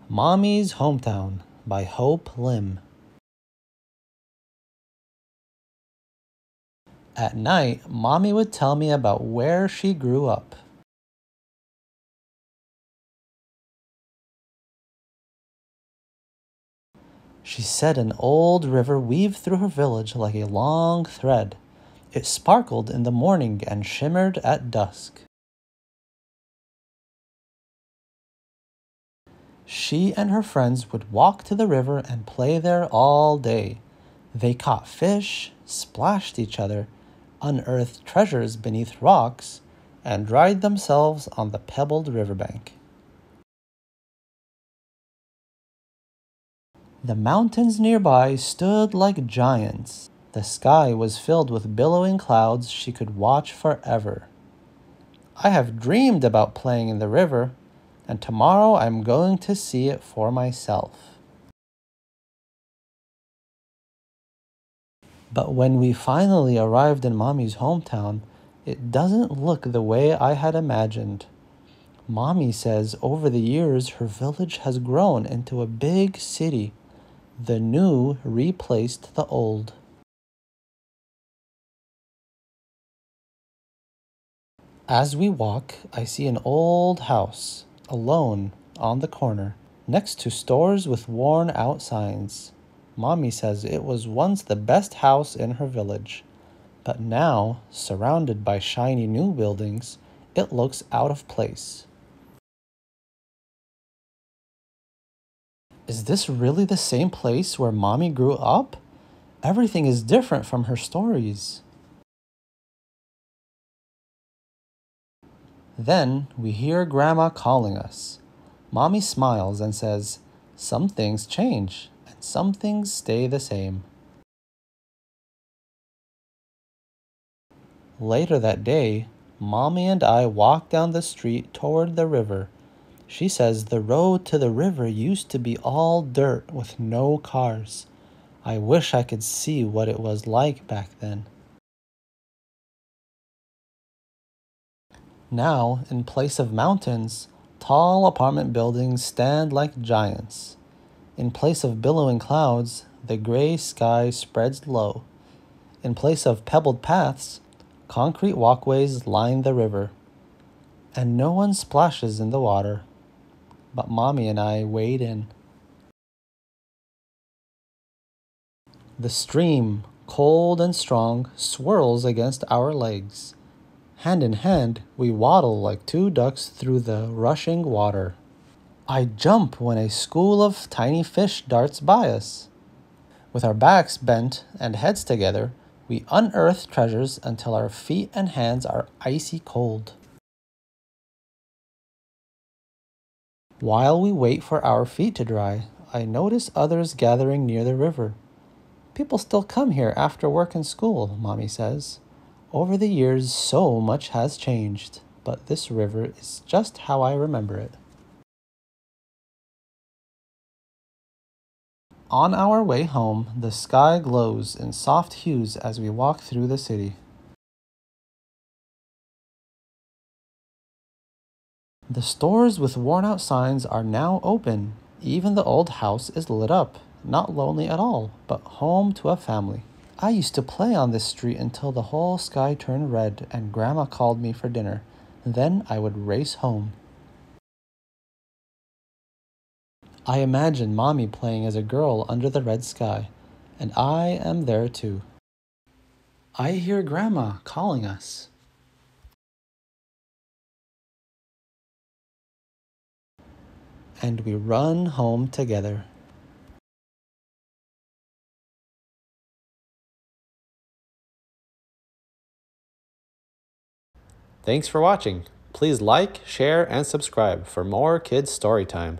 Mommy's Hometown by Hope Lim. At night, Mommy would tell me about where she grew up. She said an old river weaved through her village like a long thread. It sparkled in the morning and shimmered at dusk. She and her friends would walk to the river and play there all day. They caught fish, splashed each other, unearthed treasures beneath rocks, and dried themselves on the pebbled riverbank. The mountains nearby stood like giants. The sky was filled with billowing clouds she could watch forever. I have dreamed about playing in the river, and tomorrow I'm going to see it for myself. But when we finally arrived in Mommy's hometown, it doesn't look the way I had imagined. Mommy says over the years her village has grown into a big city. The new replaced the old. As we walk, I see an old house, alone, on the corner, next to stores with worn-out signs. Mommy says it was once the best house in her village, but now, surrounded by shiny new buildings, it looks out of place. Is this really the same place where Mommy grew up? Everything is different from her stories. Then we hear Grandma calling us. Mommy smiles and says, "Some things change and some things stay the same." Later that day, Mommy and I walk down the street toward the river. She says the road to the river used to be all dirt with no cars. I wish I could see what it was like back then. Now, in place of mountains, tall apartment buildings stand like giants. In place of billowing clouds, the gray sky spreads low. In place of pebbled paths, concrete walkways line the river. And no one splashes in the water. But Mommy and I wade in. The stream, cold and strong, swirls against our legs. Hand in hand, we waddle like two ducks through the rushing water. I jump when a school of tiny fish darts by us. With our backs bent and heads together, we unearth treasures until our feet and hands are icy cold. While we wait for our feet to dry, I notice others gathering near the river. People still come here after work and school, Mommy says. Over the years, so much has changed, but this river is just how I remember it. On our way home, the sky glows in soft hues as we walk through the city. The stores with worn-out signs are now open. Even the old house is lit up, not lonely at all, but home to a family. I used to play on this street until the whole sky turned red and Grandma called me for dinner. Then I would race home. I imagine Mommy playing as a girl under the red sky, and I am there too. I hear Grandma calling us. And we run home together. Thanks for watching. Please like, share, and subscribe for more kids' story time.